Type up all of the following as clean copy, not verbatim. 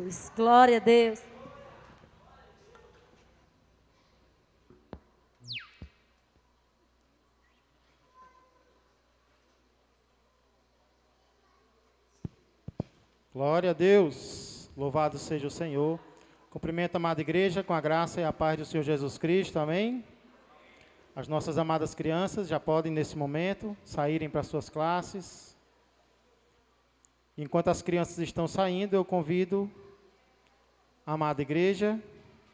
Jesus. Glória a Deus. Glória a Deus, louvado seja o Senhor. Cumprimento a amada igreja com a graça e a paz do Senhor Jesus Cristo, amém? As nossas amadas crianças já podem, nesse momento, saírem para suas classes. Enquanto as crianças estão saindo, eu convido a amada igreja.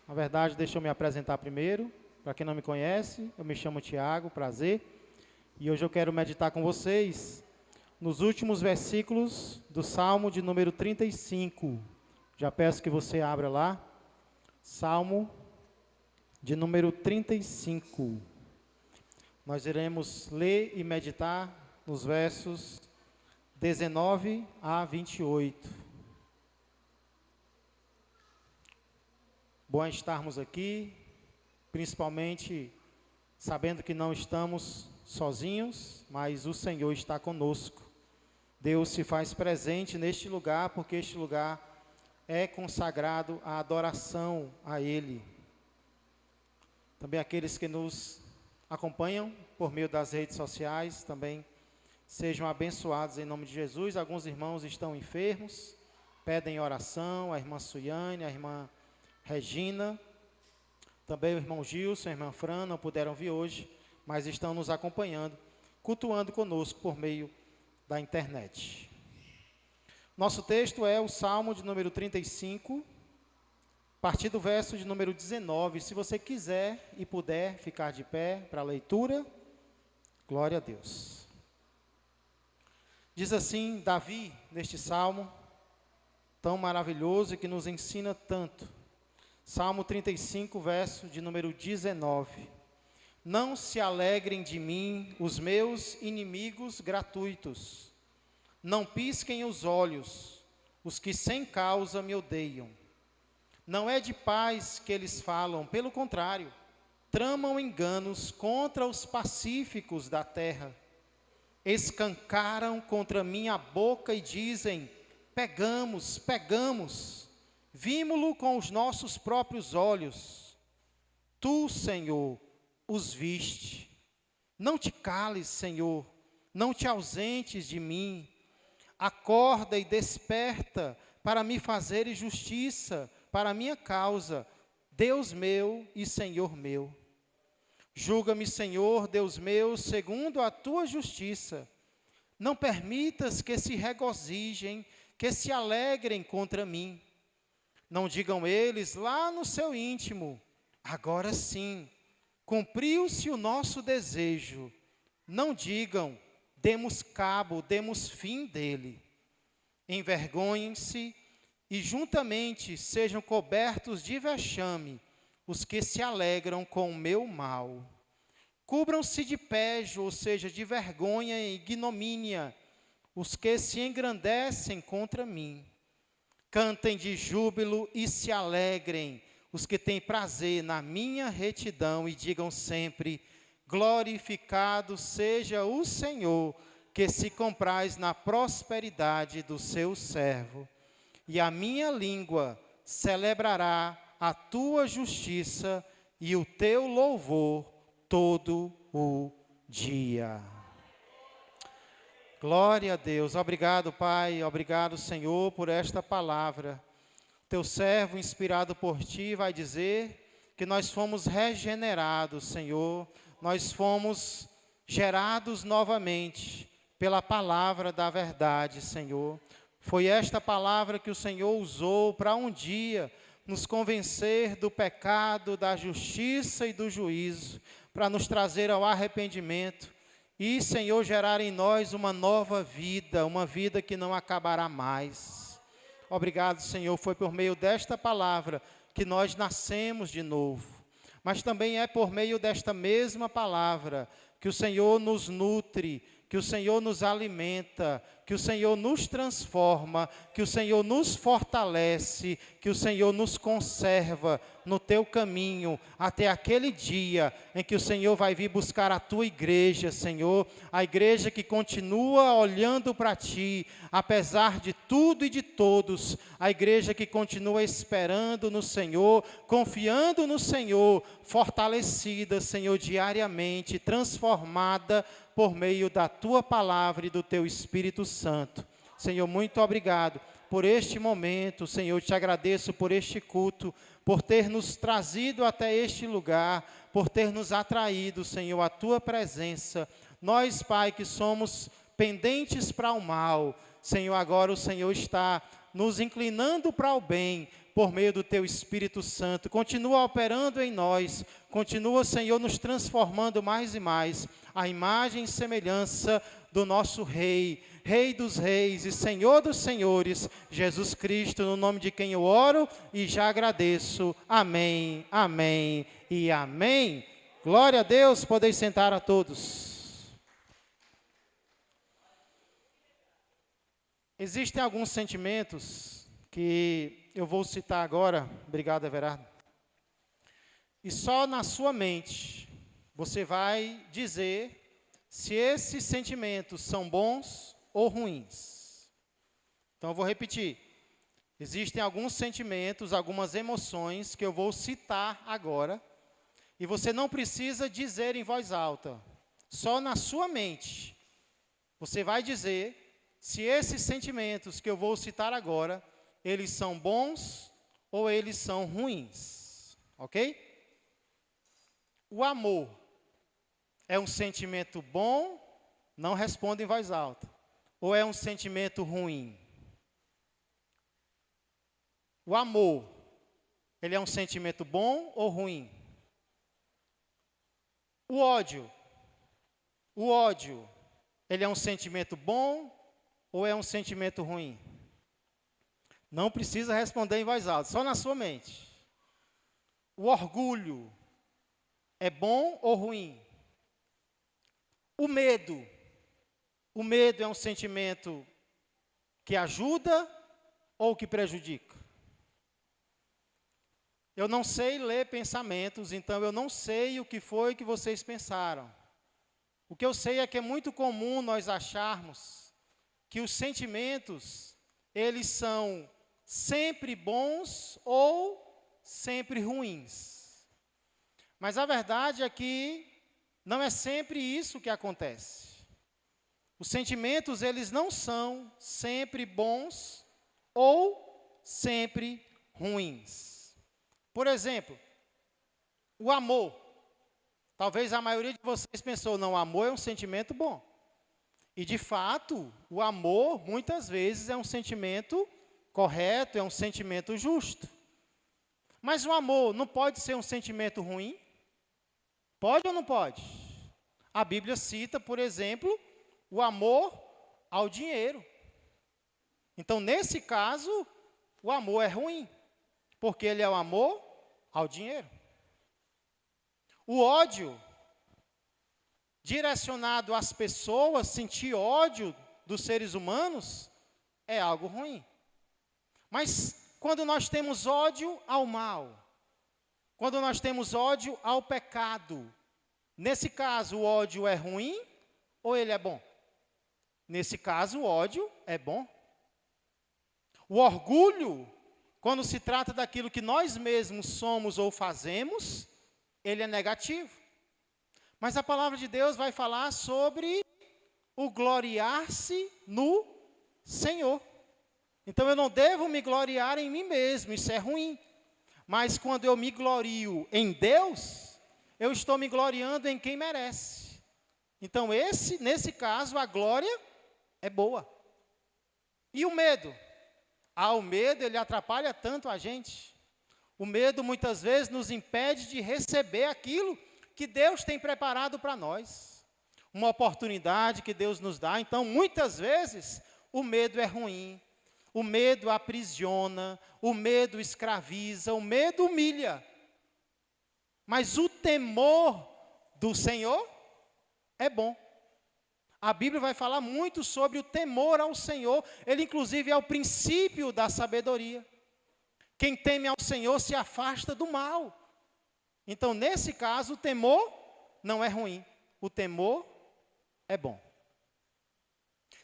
Na verdade, deixa eu me apresentar primeiro. Para quem não me conhece, eu me chamo Tiago, prazer. E hoje eu quero meditar com vocês nos últimos versículos do Salmo de número 35. Já peço que você abra lá. Salmo de número 35. Nós iremos ler e meditar nos versos 19 a 28. Bom estarmos aqui, principalmente sabendo que não estamos sozinhos, mas o Senhor está conosco. Deus se faz presente neste lugar, porque este lugar é consagrado à adoração a Ele. Também aqueles que nos acompanham por meio das redes sociais, também sejam abençoados em nome de Jesus. Alguns irmãos estão enfermos, pedem oração, a irmã Suiane, a irmã Regina, também o irmão Gilson, a irmã Fran, não puderam vir hoje, mas estão nos acompanhando, cultuando conosco por meio da internet. Nosso texto é o Salmo de número 35, a partir do verso de número 19. Se você quiser e puder ficar de pé para a leitura, glória a Deus. Diz assim Davi, neste salmo, tão maravilhoso e que nos ensina tanto. Salmo 35, verso de número 19. Não se alegrem de mim os meus inimigos gratuitos. Não pisquem os olhos os que sem causa me odeiam. Não é de paz que eles falam, pelo contrário, tramam enganos contra os pacíficos da terra. Escancaram contra mim a boca e dizem: pegamos, pegamos, vimo-lo com os nossos próprios olhos. Tu, Senhor, os viste. Não te cales, Senhor, não te ausentes de mim. Acorda e desperta para me fazeres justiça, para a minha causa, Deus meu e Senhor meu. Julga-me, Senhor, Deus meu, segundo a tua justiça. Não permitas que se regozijem, que se alegrem contra mim. Não digam eles lá no seu íntimo: agora sim, cumpriu-se o nosso desejo. Não digam: demos cabo, demos fim dele. Envergonhem-se e juntamente sejam cobertos de vexame os que se alegram com o meu mal. Cubram-se de pejo, ou seja, de vergonha e ignomínia, os que se engrandecem contra mim. Cantem de júbilo e se alegrem os que têm prazer na minha retidão, e digam sempre: glorificado seja o Senhor, que se compraz na prosperidade do seu servo. E a minha língua celebrará a tua justiça e o teu louvor todo o dia. Glória a Deus. Obrigado, Pai. Obrigado, Senhor, por esta palavra. Teu servo, inspirado por ti, vai dizer que nós fomos regenerados, Senhor. Nós fomos gerados novamente pela palavra da verdade, Senhor. Foi esta palavra que o Senhor usou para um dia nos convencer do pecado, da justiça e do juízo, para nos trazer ao arrependimento e, Senhor, gerar em nós uma nova vida, uma vida que não acabará mais. Obrigado, Senhor, foi por meio desta palavra que nós nascemos de novo, mas também é por meio desta mesma palavra que o Senhor nos nutre, que o Senhor nos alimenta, que o Senhor nos transforma, que o Senhor nos fortalece, que o Senhor nos conserva no teu caminho, até aquele dia em que o Senhor vai vir buscar a tua igreja, Senhor, a igreja que continua olhando para ti, apesar de tudo e de todos, a igreja que continua esperando no Senhor, confiando no Senhor, fortalecida, Senhor, diariamente, transformada por meio da tua palavra e do teu Espírito Santo. Senhor, muito obrigado por este momento, Senhor, te agradeço por este culto, por ter nos trazido até este lugar, por ter nos atraído, Senhor, à tua presença. Nós, Pai, que somos pendentes para o mal, Senhor, agora o Senhor está nos inclinando para o bem, por meio do teu Espírito Santo. Continua operando em nós, continua, Senhor, nos transformando mais e mais, a imagem e semelhança do nosso Rei, Rei dos Reis e Senhor dos Senhores, Jesus Cristo, no nome de quem eu oro e já agradeço. Amém, amém e amém. Glória a Deus, podeis sentar a todos. Existem alguns sentimentos que eu vou citar agora, obrigado, Everardo, e só na sua mente você vai dizer se esses sentimentos são bons ou ruins. Então eu vou repetir, existem alguns sentimentos, algumas emoções que eu vou citar agora, e você não precisa dizer em voz alta, só na sua mente, você vai dizer se esses sentimentos que eu vou citar agora, eles são bons ou eles são ruins, ok? O amor é um sentimento bom, não responda em voz alta, ou é um sentimento ruim? O amor, ele é um sentimento bom ou ruim? O ódio, ele é um sentimento bom ou é um sentimento ruim? Não precisa responder em voz alta, só na sua mente. O orgulho é bom ou ruim? O medo é um sentimento que ajuda ou que prejudica? Eu não sei ler pensamentos, então eu não sei o que foi que vocês pensaram. O que eu sei é que é muito comum nós acharmos que os sentimentos, eles são sempre bons ou sempre ruins. Mas a verdade é que não é sempre isso que acontece. Os sentimentos, eles não são sempre bons ou sempre ruins. Por exemplo, o amor. Talvez a maioria de vocês pensou, não, o amor é um sentimento bom. E de fato, o amor, muitas vezes, é um sentimento correto, é um sentimento justo. Mas o amor não pode ser um sentimento ruim? Pode ou não pode? A Bíblia cita, por exemplo, o amor ao dinheiro. Então, nesse caso, o amor é ruim, porque ele é o amor ao dinheiro. O ódio, direcionado às pessoas, sentir ódio dos seres humanos, é algo ruim. Mas quando nós temos ódio ao mal, quando nós temos ódio ao pecado, nesse caso o ódio é ruim ou ele é bom? Nesse caso o ódio é bom. O orgulho, quando se trata daquilo que nós mesmos somos ou fazemos, ele é negativo. Mas a palavra de Deus vai falar sobre o gloriar-se no Senhor. Então eu não devo me gloriar em mim mesmo, isso é ruim. Mas quando eu me glorio em Deus, eu estou me gloriando em quem merece. Então nesse caso, a glória é boa. E o medo? O medo, ele atrapalha tanto a gente. O medo muitas vezes nos impede de receber aquilo que Deus tem preparado para nós. Uma oportunidade que Deus nos dá. Então, muitas vezes, o medo é ruim. O medo aprisiona, o medo escraviza, o medo humilha. Mas o temor do Senhor é bom. A Bíblia vai falar muito sobre o temor ao Senhor. Ele, inclusive, é o princípio da sabedoria. Quem teme ao Senhor se afasta do mal. Então, nesse caso, o temor não é ruim. O temor é bom.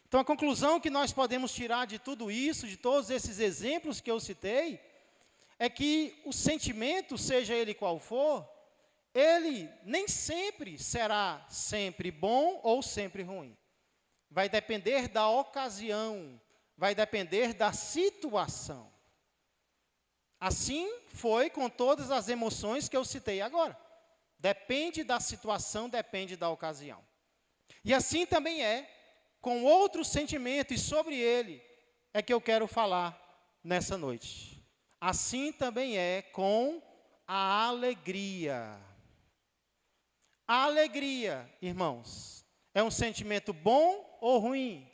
Então, a conclusão que nós podemos tirar de tudo isso, de todos esses exemplos que eu citei, é que o sentimento, seja ele qual for, ele nem sempre será sempre bom ou sempre ruim. Vai depender da ocasião, vai depender da situação. Assim foi com todas as emoções que eu citei agora. Depende da situação, depende da ocasião. E assim também é com outro sentimento, e sobre ele é que eu quero falar nessa noite. Assim também é com a alegria. A alegria, irmãos, é um sentimento bom ou ruim?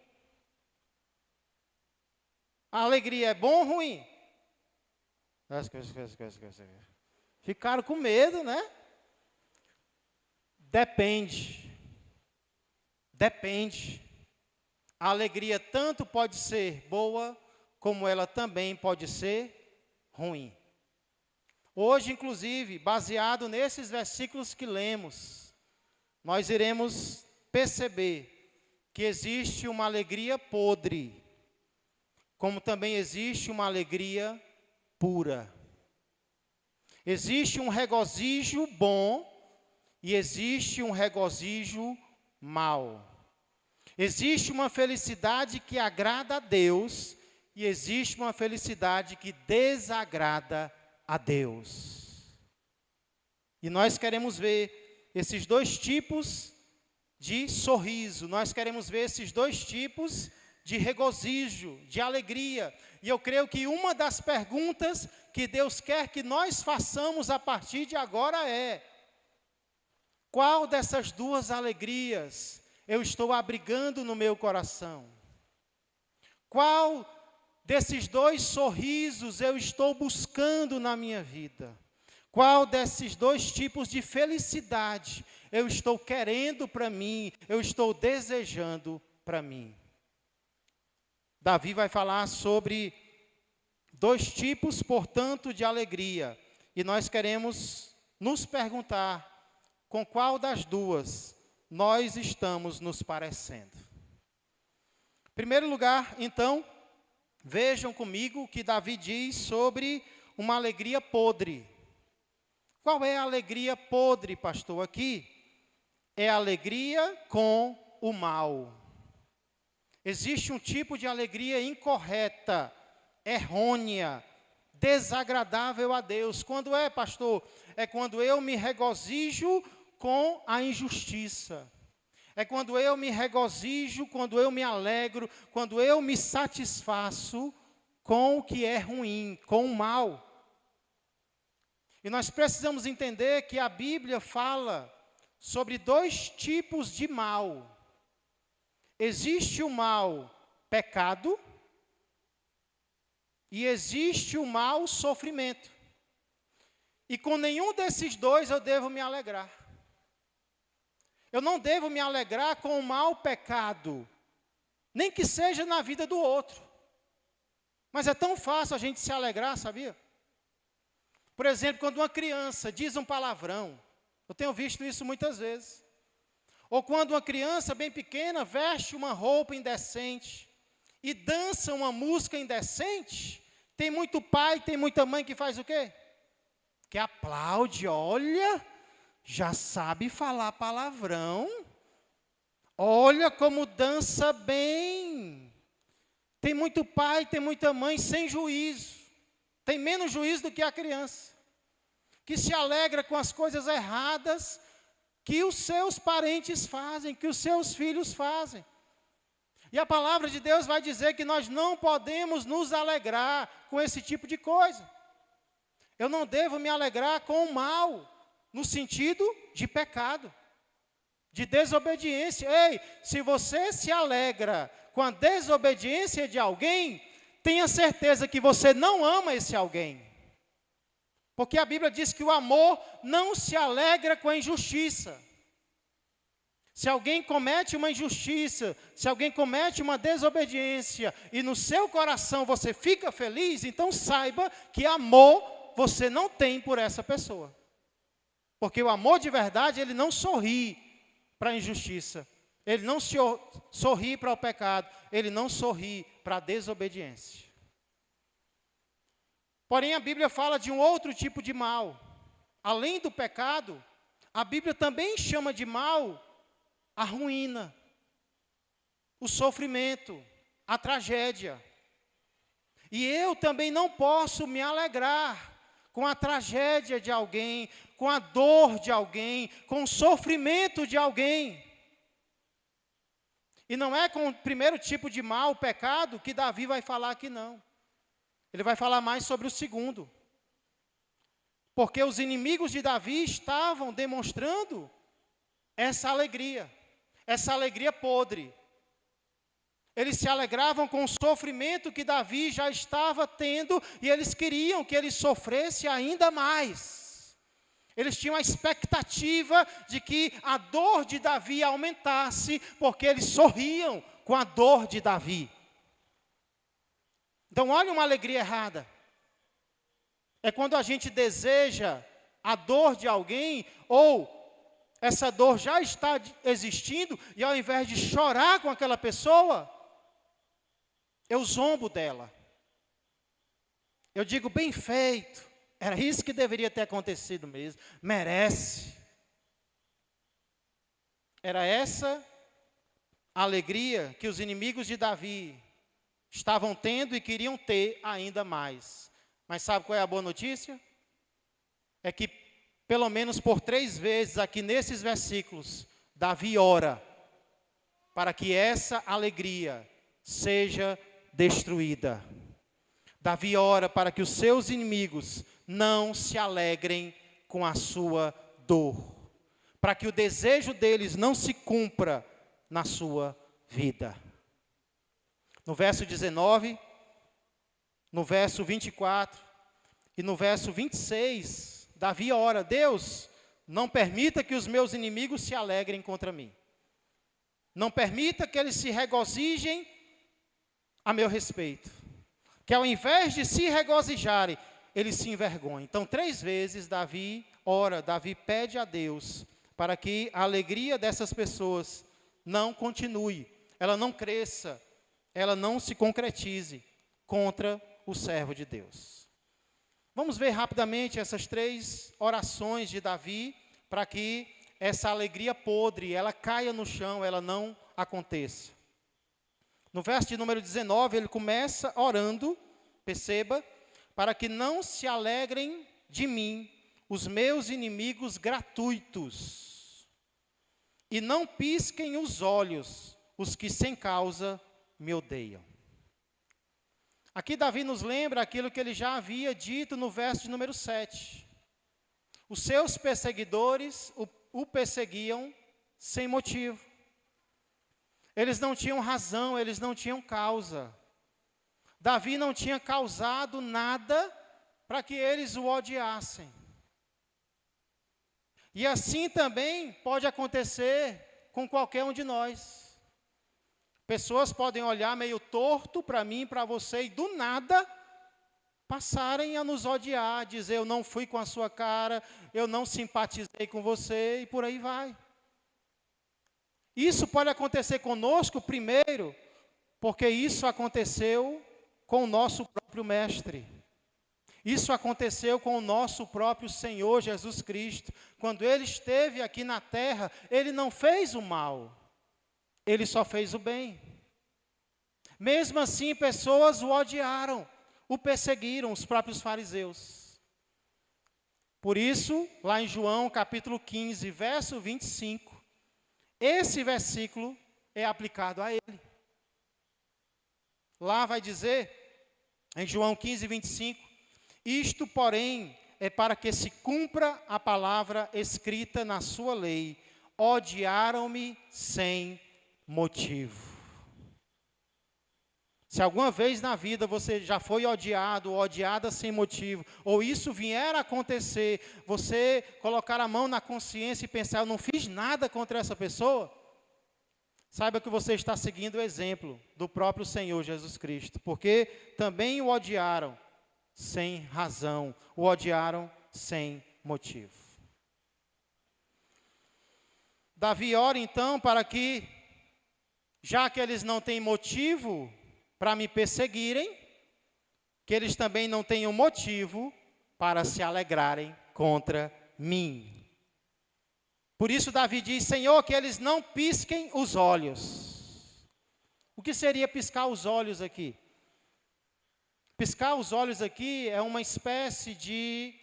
A alegria é bom ou ruim? Ficaram com medo, né? Depende. Depende. A alegria tanto pode ser boa, como ela também pode ser ruim. Hoje, inclusive, baseado nesses versículos que lemos, nós iremos perceber que existe uma alegria podre, como também existe uma alegria pura. Existe um regozijo bom e existe um regozijo mau. Existe uma felicidade que agrada a Deus e existe uma felicidade que desagrada a Deus. E nós queremos ver esses dois tipos de sorriso, nós queremos ver esses dois tipos de regozijo, de alegria. E eu creio que uma das perguntas que Deus quer que nós façamos a partir de agora é: qual dessas duas alegrias eu estou abrigando no meu coração? Qual desses dois sorrisos eu estou buscando na minha vida? Qual desses dois tipos de felicidade eu estou querendo para mim, eu estou desejando para mim? Davi vai falar sobre dois tipos, portanto, de alegria. E nós queremos nos perguntar com qual das duas nós estamos nos parecendo. Em primeiro lugar, então, vejam comigo o que Davi diz sobre uma alegria podre. Qual é a alegria podre, pastor, aqui? É a alegria com o mal. Existe um tipo de alegria incorreta, errônea, desagradável a Deus. Quando é, pastor? É quando eu me regozijo com a injustiça. É quando eu me regozijo, quando eu me alegro, quando eu me satisfaço com o que é ruim, com o mal. E nós precisamos entender que a Bíblia fala sobre dois tipos de mal. Existe o mal pecado e existe o mal sofrimento. E com nenhum desses dois eu devo me alegrar. Eu não devo me alegrar com o mal pecado, nem que seja na vida do outro. Mas é tão fácil a gente se alegrar, sabia? Por exemplo, quando uma criança diz um palavrão, eu tenho visto isso muitas vezes. Ou quando uma criança bem pequena veste uma roupa indecente e dança uma música indecente, tem muito pai, tem muita mãe que faz o quê? Que aplaude, olha, já sabe falar palavrão, olha como dança bem. Tem muito pai, tem muita mãe sem juízo, tem menos juízo do que a criança, que se alegra com as coisas erradas que os seus parentes fazem, que os seus filhos fazem. E a palavra de Deus vai dizer que nós não podemos nos alegrar com esse tipo de coisa. Eu não devo me alegrar com o mal, no sentido de pecado, de desobediência. Ei, se você se alegra com a desobediência de alguém, tenha certeza que você não ama esse alguém. Porque a Bíblia diz que o amor não se alegra com a injustiça. Se alguém comete uma injustiça, se alguém comete uma desobediência, e no seu coração você fica feliz, então saiba que amor você não tem por essa pessoa. Porque o amor de verdade, ele não sorri para a injustiça. Ele não sorri para o pecado. Ele não sorri para a desobediência. Porém, a Bíblia fala de um outro tipo de mal. Além do pecado, a Bíblia também chama de mal a ruína, o sofrimento, a tragédia. E eu também não posso me alegrar com a tragédia de alguém, com a dor de alguém, com o sofrimento de alguém. E não é com o primeiro tipo de mal, o pecado, que Davi vai falar aqui, não. Ele vai falar mais sobre o segundo. Porque os inimigos de Davi estavam demonstrando essa alegria podre. Eles se alegravam com o sofrimento que Davi já estava tendo, e eles queriam que ele sofresse ainda mais. Eles tinham a expectativa de que a dor de Davi aumentasse, porque eles sorriam com a dor de Davi. Então, olha uma alegria errada. É quando a gente deseja a dor de alguém, ou essa dor já está existindo, e ao invés de chorar com aquela pessoa, eu zombo dela. Eu digo, bem feito, era isso que deveria ter acontecido mesmo, merece. Era essa a alegria que os inimigos de Davi estavam tendo e queriam ter ainda mais. Mas sabe qual é a boa notícia? É que pelo menos por 3 vezes aqui nesses versículos, Davi ora para que essa alegria seja destruída. Davi ora para que os seus inimigos não se alegrem com a sua dor, para que o desejo deles não se cumpra na sua vida. No verso 19, no verso 24 e no verso 26, Davi ora: Deus, não permita que os meus inimigos se alegrem contra mim. Não permita que eles se regozijem a meu respeito. Que ao invés de se regozijarem, eles se envergonhem. Então, 3 vezes Davi ora, Davi pede a Deus para que a alegria dessas pessoas não continue, ela não cresça, ela não se concretize contra o servo de Deus. Vamos ver rapidamente essas 3 orações de Davi, para que essa alegria podre, ela caia no chão, ela não aconteça. No verso de número 19, ele começa orando, perceba, para que não se alegrem de mim os meus inimigos gratuitos, e não pisquem os olhos os que sem causa me odeiam. Aqui Davi nos lembra aquilo que ele já havia dito no verso de número 7. Os seus perseguidores o perseguiam sem motivo. Eles não tinham razão, eles não tinham causa. Davi não tinha causado nada para que eles o odiassem. E assim também pode acontecer com qualquer um de nós. Pessoas podem olhar meio torto para mim e para você, e do nada passarem a nos odiar, dizer: eu não fui com a sua cara, eu não simpatizei com você, e por aí vai. Isso pode acontecer conosco primeiro, porque isso aconteceu com o nosso próprio Mestre. Isso aconteceu com o nosso próprio Senhor Jesus Cristo. Quando Ele esteve aqui na terra, Ele não fez o mal, Ele só fez o bem. Mesmo assim, pessoas o odiaram, o perseguiram, os próprios fariseus. Por isso, lá em João capítulo 15, verso 25, esse versículo é aplicado a ele. Lá vai dizer, em João 15, 25, isto, porém, é para que se cumpra a palavra escrita na sua lei: odiaram-me sem motivo. Se alguma vez na vida você já foi odiado ou odiada sem motivo, ou isso vier a acontecer, você colocar a mão na consciência e pensar: eu não fiz nada contra essa pessoa, saiba que você está seguindo o exemplo do próprio Senhor Jesus Cristo, porque também o odiaram sem razão, o odiaram sem motivo. Davi ora então para que, já que eles não têm motivo para me perseguirem, que eles também não tenham motivo para se alegrarem contra mim. Por isso Davi diz: Senhor, que eles não pisquem os olhos. O que seria piscar os olhos aqui? Piscar os olhos aqui é uma espécie de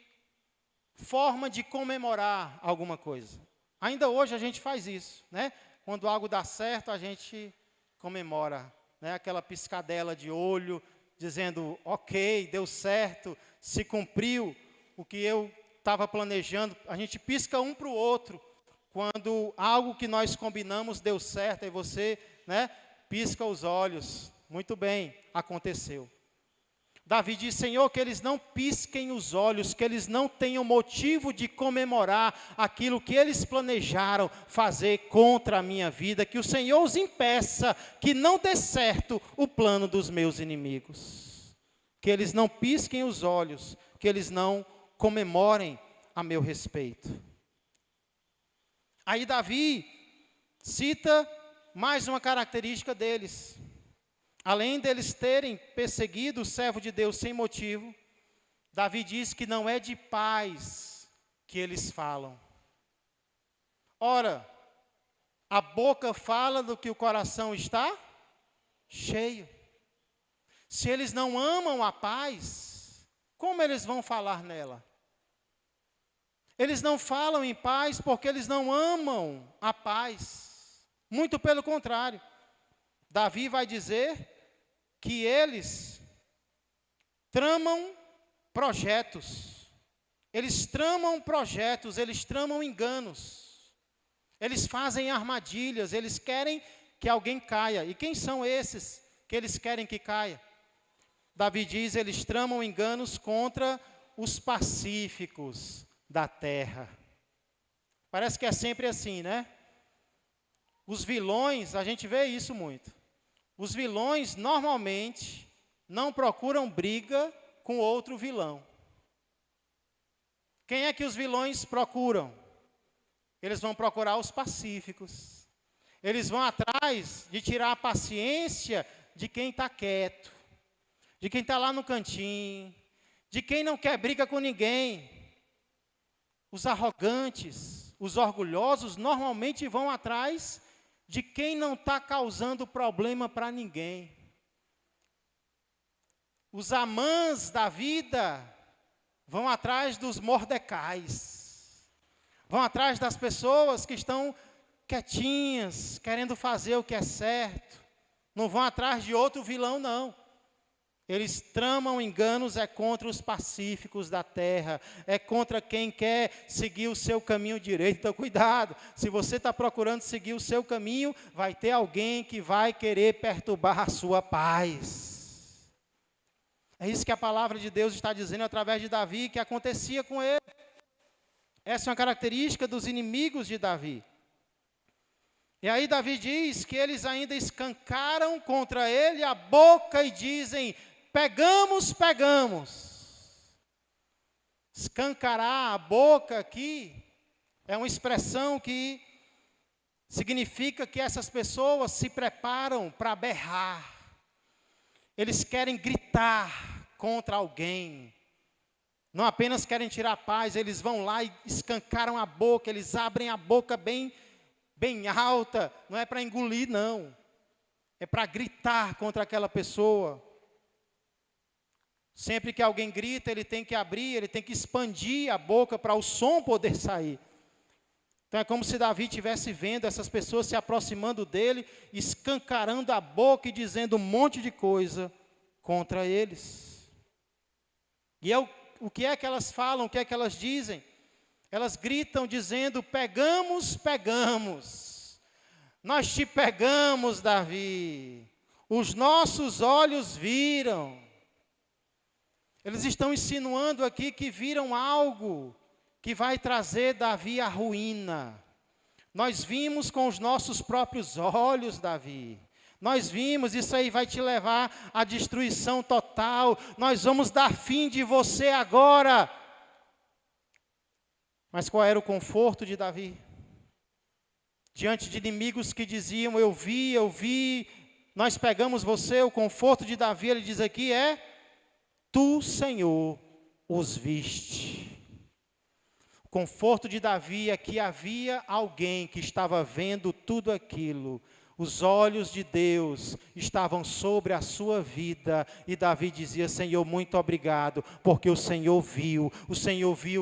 forma de comemorar alguma coisa. Ainda hoje a gente faz isso, né? Quando algo dá certo, a gente comemora, né? Aquela piscadela de olho, dizendo: ok, deu certo, se cumpriu o que eu estava planejando. A gente pisca um para o outro, quando algo que nós combinamos deu certo, aí você, né, pisca os olhos. Muito bem, aconteceu. Davi diz: Senhor, que eles não pisquem os olhos, que eles não tenham motivo de comemorar aquilo que eles planejaram fazer contra a minha vida, que o Senhor os impeça, que não dê certo o plano dos meus inimigos. Que eles não pisquem os olhos, que eles não comemorem a meu respeito. Aí Davi cita mais uma característica deles. Além deles terem perseguido o servo de Deus sem motivo, Davi diz que não é de paz que eles falam. Ora, a boca fala do que o coração está cheio. Se eles não amam a paz, como eles vão falar nela? Eles não falam em paz porque eles não amam a paz. Muito pelo contrário. Davi vai dizer que eles tramam projetos. Eles tramam enganos. Eles fazem armadilhas, eles querem que alguém caia. E quem são esses que eles querem que caia? Davi diz: eles tramam enganos contra os pacíficos da terra. Parece que é sempre assim, né? Os vilões, a gente vê isso muito. Os vilões normalmente não procuram briga com outro vilão. Quem é que os vilões procuram? Eles vão procurar os pacíficos. Eles vão atrás de tirar a paciência de quem está quieto, de quem está lá no cantinho, de quem não quer briga com ninguém. Os arrogantes, os orgulhosos, normalmente vão atrás de quem não está causando problema para ninguém. Os Amãs da vida vão atrás dos Mordecais. Vão atrás das pessoas que estão quietinhas, querendo fazer o que é certo. Não vão atrás de outro vilão, não. Eles tramam enganos contra os pacíficos da terra, contra quem quer seguir o seu caminho direito. Então, cuidado, se você está procurando seguir o seu caminho, vai ter alguém que vai querer perturbar a sua paz. É isso que a palavra de Deus está dizendo através de Davi, que acontecia com ele. Essa é uma característica dos inimigos de Davi. E aí Davi diz que eles ainda escancaram contra ele a boca e dizem: pegamos, pegamos. Escancarar a boca aqui é uma expressão que significa que essas pessoas se preparam para berrar. Eles querem gritar contra alguém. Não apenas querem tirar a paz, eles vão lá e escancaram a boca, eles abrem a boca bem alta. Não é para engolir, não. É para gritar contra aquela pessoa. Sempre que alguém grita, ele tem que abrir, ele tem que expandir a boca para o som poder sair. Então é como se Davi estivesse vendo essas pessoas se aproximando dele, escancarando a boca e dizendo um monte de coisa contra eles. E o que é que elas falam, o que é que elas dizem? Elas gritam dizendo: pegamos, pegamos. Nós te pegamos, Davi. Os nossos olhos viram. Eles estão insinuando aqui que viram algo que vai trazer Davi à ruína. Nós vimos com os nossos próprios olhos, Davi. Nós vimos, isso aí vai te levar à destruição total. Nós vamos dar fim de você agora. Mas qual era o conforto de Davi? Diante de inimigos que diziam, eu vi, nós pegamos você, o conforto de Davi, ele diz aqui é, tu, Senhor, os viste. O conforto de Davi é que havia alguém que estava vendo tudo aquilo. Os olhos de Deus estavam sobre a sua vida. E Davi dizia, Senhor, muito obrigado, porque o Senhor viu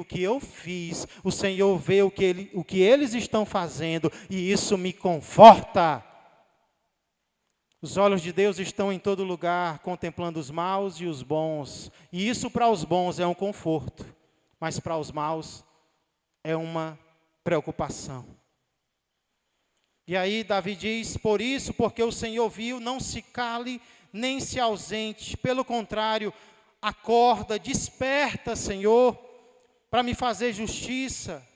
o que eu fiz, o Senhor vê o que eles estão fazendo, e isso me conforta. Os olhos de Deus estão em todo lugar, contemplando os maus e os bons. E isso para os bons é um conforto, mas para os maus é uma preocupação. E aí Davi diz, por isso, porque o Senhor viu, não se cale, nem se ausente. Pelo contrário, acorda, desperta, Senhor, para me fazer justiça.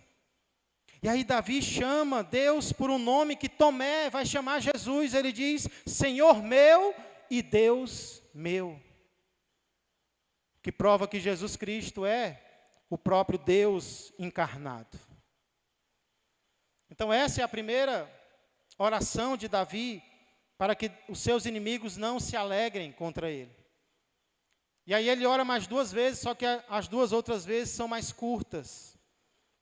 E aí Davi chama Deus por um nome que Tomé vai chamar Jesus. Ele diz, Senhor meu e Deus meu. Que prova que Jesus Cristo é o próprio Deus encarnado. Então essa é a primeira oração de Davi, para que os seus inimigos não se alegrem contra ele. E aí ele ora mais 2 vezes, só que as 2 outras vezes são mais curtas.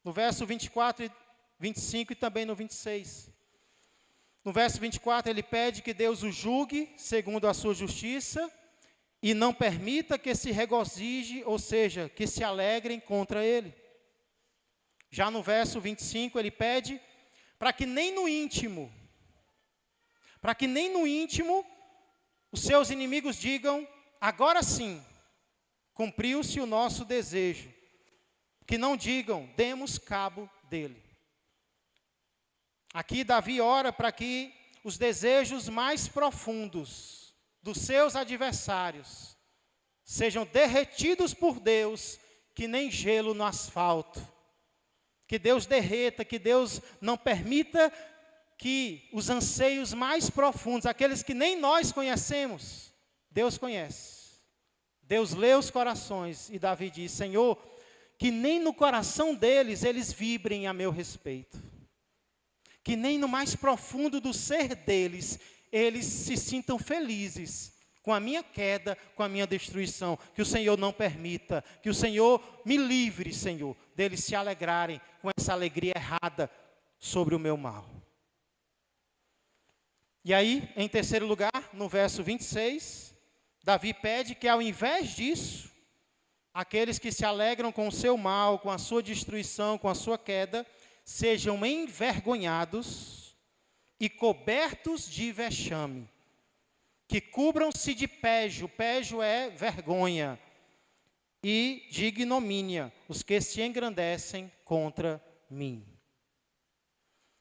No verso 24 e 25 e também no 26. No verso 24 ele pede que Deus o julgue segundo a sua justiça e não permita que se regozije, ou seja, que se alegrem contra ele. Já no verso 25 ele pede para que nem no íntimo os seus inimigos digam, agora sim, cumpriu-se o nosso desejo. Que não digam, demos cabo dele. Aqui Davi ora para que os desejos mais profundos dos seus adversários sejam derretidos por Deus, que nem gelo no asfalto. Que Deus derreta, que Deus não permita que os anseios mais profundos, aqueles que nem nós conhecemos, Deus conhece. Deus lê os corações e Davi diz, Senhor, que nem no coração deles eles vibrem a meu respeito. Que nem no mais profundo do ser deles, eles se sintam felizes com a minha queda, com a minha destruição. Que o Senhor não permita, que o Senhor me livre, Senhor, deles se alegrarem com essa alegria errada sobre o meu mal. E aí, em terceiro lugar, no verso 26, Davi pede que ao invés disso, aqueles que se alegram com o seu mal, com a sua destruição, com a sua queda, sejam envergonhados e cobertos de vexame, que cubram-se de pejo é vergonha, e de ignomínia, os que se engrandecem contra mim.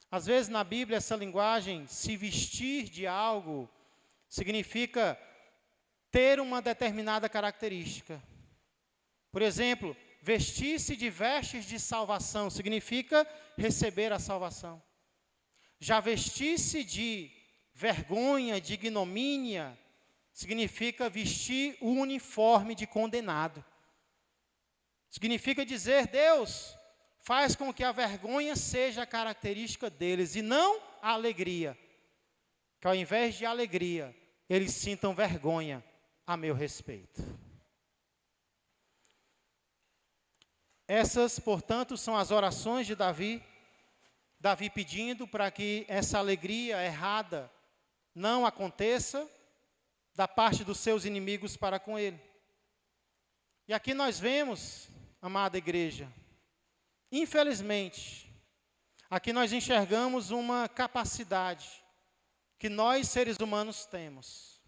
Às vezes na Bíblia essa linguagem, se vestir de algo, significa ter uma determinada característica. Por exemplo, vestir-se de vestes de salvação significa receber a salvação. Já vestir-se de vergonha, de ignomínia, significa vestir o uniforme de condenado. Significa dizer, Deus, faz com que a vergonha seja a característica deles e não a alegria. Que ao invés de alegria, eles sintam vergonha a meu respeito. Essas, portanto, são as orações de Davi. Davi pedindo para que essa alegria errada não aconteça da parte dos seus inimigos para com ele. E aqui nós vemos, amada igreja, infelizmente, aqui nós enxergamos uma capacidade que nós, seres humanos, temos.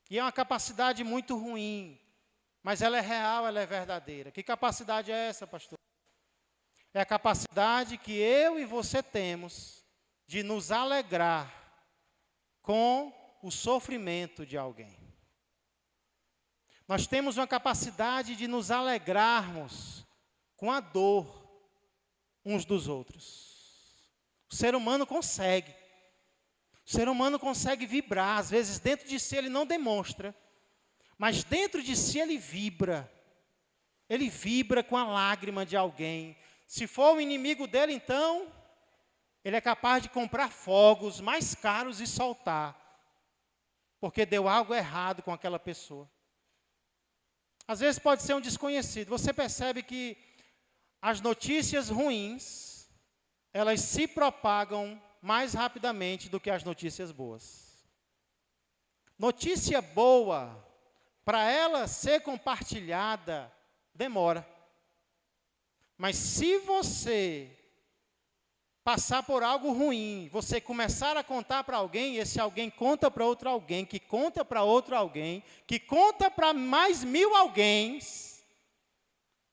E é uma capacidade muito ruim, mas ela é real, ela é verdadeira. Que capacidade é essa, pastor? É a capacidade que eu e você temos de nos alegrar com o sofrimento de alguém. Nós temos uma capacidade de nos alegrarmos com a dor uns dos outros. O ser humano consegue. O ser humano consegue vibrar. Às vezes dentro de si ele não demonstra, mas dentro de si ele vibra. Ele vibra com a lágrima de alguém. Se for o inimigo dele, então, ele é capaz de comprar fogos mais caros e soltar, porque deu algo errado com aquela pessoa. Às vezes pode ser um desconhecido. Você percebe que as notícias ruins, elas se propagam mais rapidamente do que as notícias boas. Notícia boa, para ela ser compartilhada, demora. Mas se você passar por algo ruim, você começar a contar para alguém, esse alguém conta para outro alguém, que conta para outro alguém, que conta para mais 1000 alguém,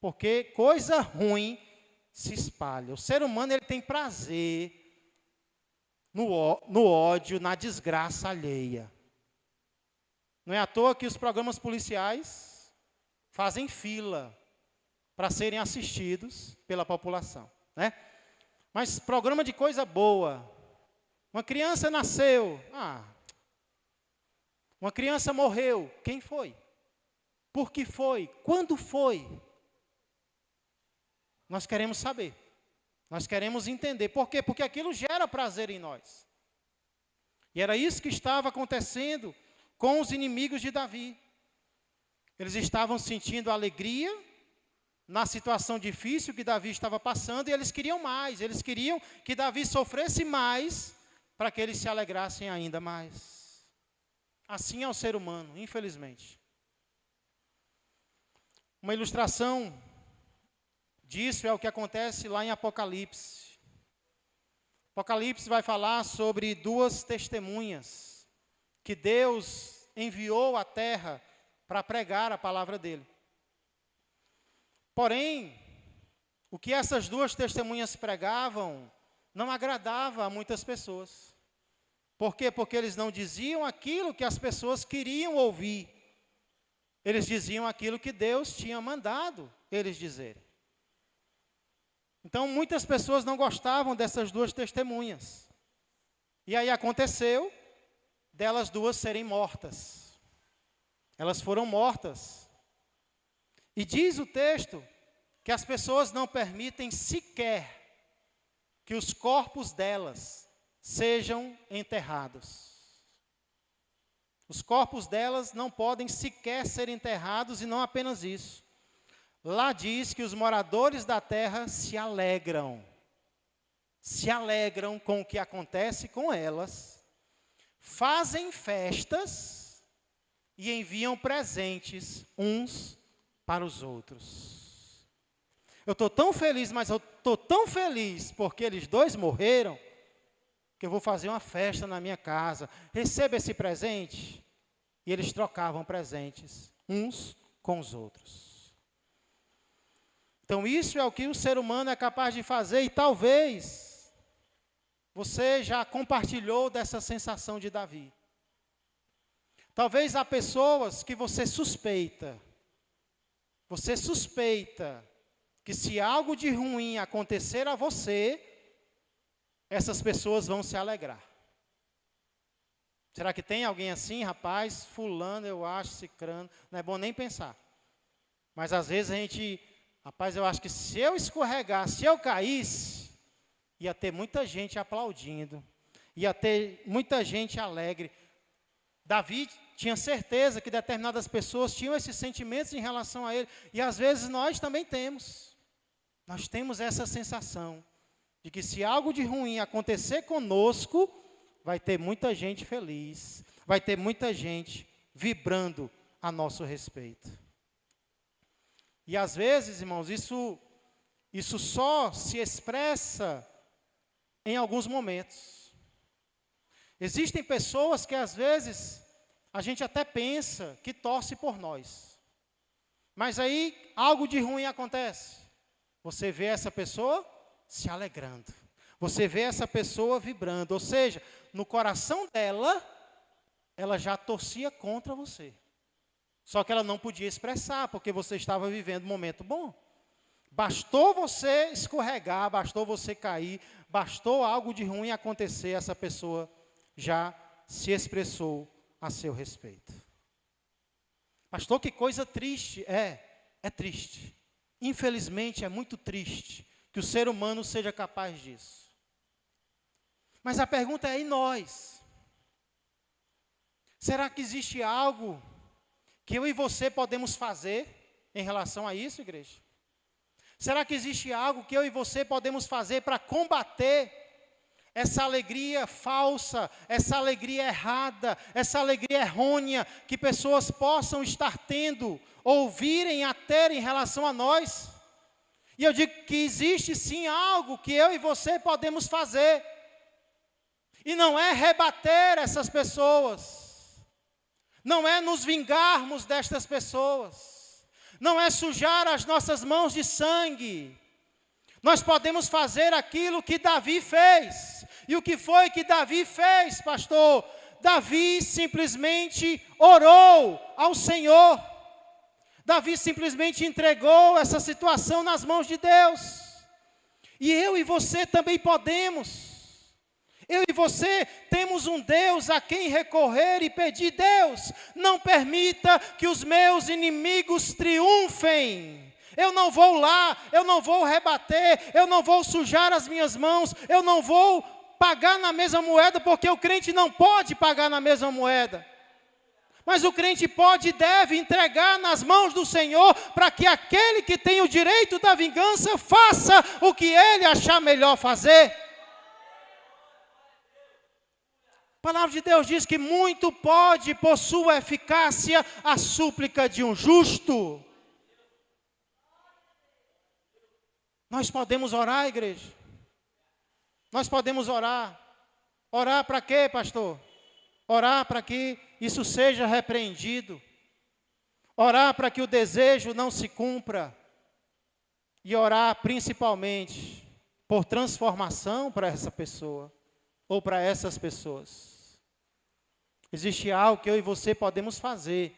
porque coisa ruim se espalha. O ser humano ele tem prazer no ódio, na desgraça alheia. Não é à toa que os programas policiais fazem fila para serem assistidos pela população, né? Mas programa de coisa boa. Uma criança nasceu. Uma criança morreu. Quem foi? Por que foi? Quando foi? Nós queremos saber. Nós queremos entender. Por quê? Porque aquilo gera prazer em nós. E era isso que estava acontecendo com os inimigos de Davi. Eles estavam sentindo alegria na situação difícil que Davi estava passando, e eles queriam mais, eles queriam que Davi sofresse mais, para que eles se alegrassem ainda mais. Assim é o ser humano, infelizmente. Uma ilustração disso é o que acontece lá em Apocalipse. Apocalipse vai falar sobre 2 testemunhas, que Deus enviou à terra para pregar a palavra dele. Porém, o que essas 2 testemunhas pregavam não agradava a muitas pessoas. Por quê? Porque eles não diziam aquilo que as pessoas queriam ouvir. Eles diziam aquilo que Deus tinha mandado eles dizerem. Então, muitas pessoas não gostavam dessas 2 testemunhas. E aí aconteceu delas 2 serem mortas. Elas foram mortas. E diz o texto que as pessoas não permitem sequer que os corpos delas sejam enterrados. Os corpos delas não podem sequer ser enterrados, e não apenas isso. Lá diz que os moradores da terra se alegram com o que acontece com elas, fazem festas e enviam presentes uns para os outros. Eu estou tão feliz, mas eu estou tão feliz porque eles 2 morreram, que eu vou fazer uma festa na minha casa. Receba esse presente. E eles trocavam presentes uns com os outros. Então isso é o que o ser humano é capaz de fazer, e talvez você já compartilhou dessa sensação de Davi. Talvez há pessoas que você suspeita que se algo de ruim acontecer a você, essas pessoas vão se alegrar. Será que tem alguém assim? Rapaz, fulano, eu acho, cicrano, não é bom nem pensar. Mas às vezes a gente, rapaz, eu acho que se eu escorregar, se eu caísse, ia ter muita gente aplaudindo, ia ter muita gente alegre. Davi tinha certeza que determinadas pessoas tinham esses sentimentos em relação a ele, e às vezes nós também temos. Nós temos essa sensação de que se algo de ruim acontecer conosco, vai ter muita gente feliz, vai ter muita gente vibrando a nosso respeito. E às vezes, irmãos, isso só se expressa em alguns momentos. Existem pessoas que às vezes a gente até pensa que torce por nós. Mas aí algo de ruim acontece. Você vê essa pessoa se alegrando. Você vê essa pessoa vibrando. Ou seja, no coração dela, ela já torcia contra você. Só que ela não podia expressar, porque você estava vivendo um momento bom. Bastou você escorregar, bastou você cair, bastou algo de ruim acontecer, essa pessoa já se expressou a seu respeito. Pastor, que coisa triste. É triste. Infelizmente, é muito triste que o ser humano seja capaz disso. Mas a pergunta é, e nós? Será que existe algo que eu e você podemos fazer em relação a isso, igreja? Será que existe algo que eu e você podemos fazer para combater essa alegria falsa, essa alegria errada, essa alegria errônea que pessoas possam estar tendo, ouvirem a ter em relação a nós? E eu digo que existe sim algo que eu e você podemos fazer. E não é rebater essas pessoas, não é nos vingarmos destas pessoas, não é sujar as nossas mãos de sangue. Nós podemos fazer aquilo que Davi fez. E o que foi que Davi fez, pastor? Davi simplesmente orou ao Senhor. Davi simplesmente entregou essa situação nas mãos de Deus. E eu e você também podemos. Eu e você temos um Deus a quem recorrer e pedir: Deus, não permita que os meus inimigos triunfem. Eu não vou lá, eu não vou rebater, eu não vou sujar as minhas mãos, eu não vou pagar na mesma moeda, porque o crente não pode pagar na mesma moeda. Mas o crente pode e deve entregar nas mãos do Senhor, para que aquele que tem o direito da vingança faça o que ele achar melhor fazer. A palavra de Deus diz que muito pode, por sua eficácia, a súplica de um justo. Nós podemos orar, igreja. Nós podemos orar. Orar para quê, pastor? Orar para que isso seja repreendido. Orar para que o desejo não se cumpra. E orar principalmente por transformação para essa pessoa, ou para essas pessoas. Existe algo que eu e você podemos fazer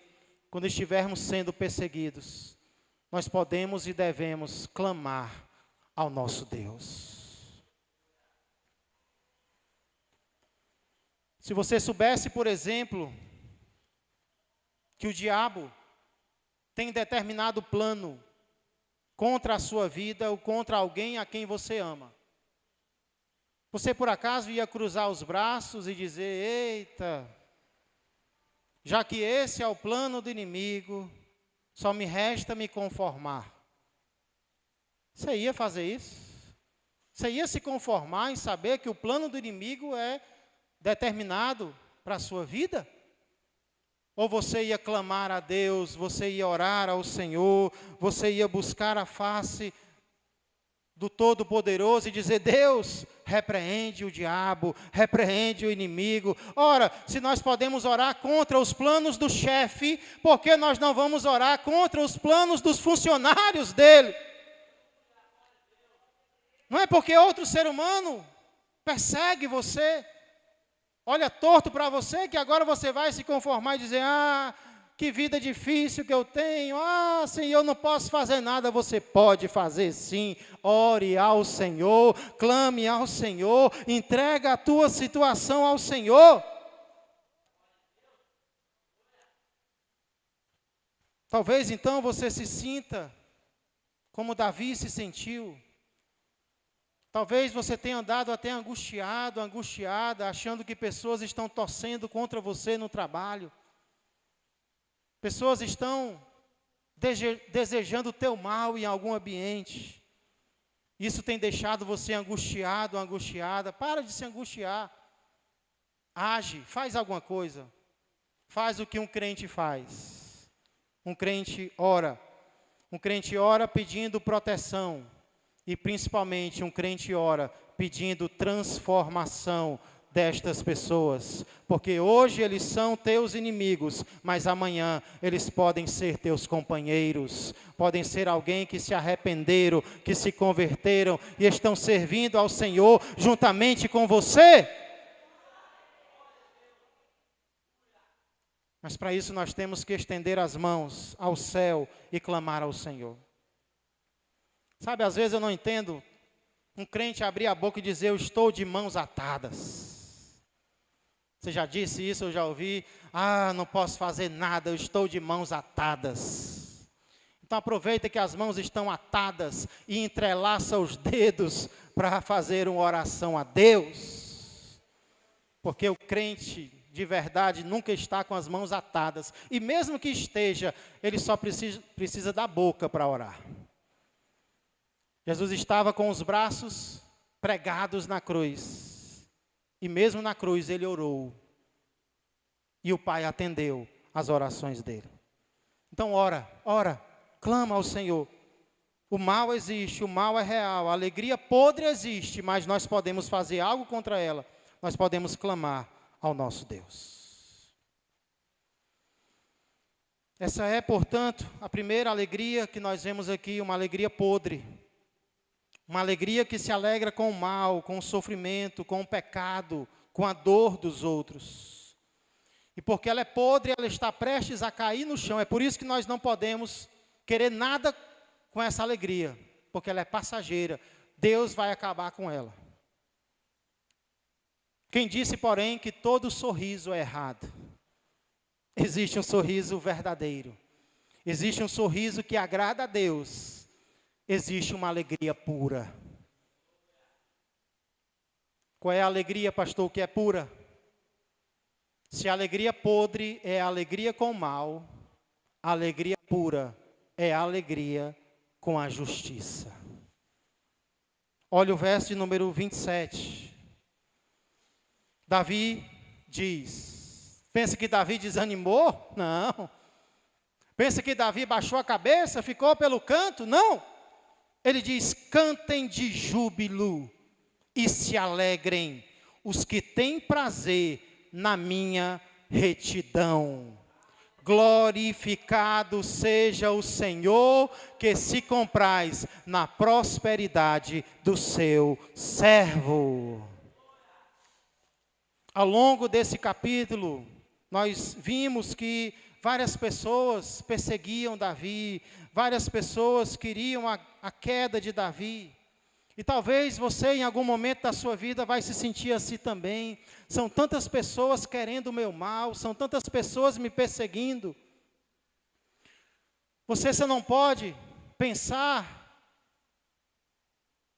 quando estivermos sendo perseguidos. Nós podemos e devemos clamar ao nosso Deus. Se você soubesse, por exemplo, que o diabo tem determinado plano contra a sua vida ou contra alguém a quem você ama, você por acaso ia cruzar os braços e dizer: eita, já que esse é o plano do inimigo, só me resta me conformar? Você ia fazer isso? Você ia se conformar em saber que o plano do inimigo é determinado para a sua vida? Ou você ia clamar a Deus, você ia orar ao Senhor, você ia buscar a face do Todo-Poderoso e dizer: Deus, repreende o diabo, repreende o inimigo. Ora, se nós podemos orar contra os planos do chefe, por que nós não vamos orar contra os planos dos funcionários dele? Não é porque outro ser humano persegue você, olha torto para você, que agora você vai se conformar e dizer: ah, que vida difícil que eu tenho, ah, Senhor, não posso fazer nada. Você pode fazer sim. Ore ao Senhor, clame ao Senhor, entrega a tua situação ao Senhor. Talvez então você se sinta como Davi se sentiu. Talvez você tenha andado até angustiado, angustiada, achando que pessoas estão torcendo contra você no trabalho. Pessoas estão desejando o teu mal em algum ambiente. Isso tem deixado você angustiado, angustiada. Para de se angustiar. Age, faz alguma coisa. Faz o que um crente faz. Um crente ora. Um crente ora pedindo proteção. E principalmente um crente ora pedindo transformação destas pessoas, porque hoje eles são teus inimigos, mas amanhã eles podem ser teus companheiros, podem ser alguém que se arrependeram, que se converteram e estão servindo ao Senhor juntamente com você. Mas para isso nós temos que estender as mãos ao céu e clamar ao Senhor. Sabe, às vezes eu não entendo um crente abrir a boca e dizer, eu estou de mãos atadas. Você já disse isso, eu já ouvi. Não posso fazer nada, eu estou de mãos atadas. Então aproveita que as mãos estão atadas e entrelaça os dedos para fazer uma oração a Deus. Porque o crente de verdade nunca está com as mãos atadas. E mesmo que esteja, ele só precisa da boca para orar. Jesus estava com os braços pregados na cruz. E mesmo na cruz ele orou. E o Pai atendeu as orações dele. Então ora, clama ao Senhor. O mal existe, o mal é real, a alegria podre existe, mas nós podemos fazer algo contra ela. Nós podemos clamar ao nosso Deus. Essa é, portanto, a primeira alegria que nós vemos aqui, uma alegria podre. Uma alegria que se alegra com o mal, com o sofrimento, com o pecado, com a dor dos outros. E porque ela é podre, ela está prestes a cair no chão. É por isso que nós não podemos querer nada com essa alegria, porque ela é passageira. Deus vai acabar com ela. Quem disse, porém, que todo sorriso é errado? Existe um sorriso verdadeiro. Existe um sorriso que agrada a Deus. Existe uma alegria pura. Qual é a alegria, pastor, que é pura? Se a alegria podre é a alegria com o mal, a alegria pura é a alegria com a justiça. Olha o verso de número 27. Davi diz, pensa que Davi desanimou? Não. Pensa que Davi baixou a cabeça, ficou pelo canto? Não. Ele diz, cantem de júbilo e se alegrem os que têm prazer na minha retidão. Glorificado seja o Senhor, que se compraz na prosperidade do seu servo. Ao longo desse capítulo, nós vimos que várias pessoas perseguiam Davi, várias pessoas queriam a queda de Davi. E talvez você, em algum momento da sua vida, vai se sentir assim também. São tantas pessoas querendo o meu mal, são tantas pessoas me perseguindo. Você só não pode pensar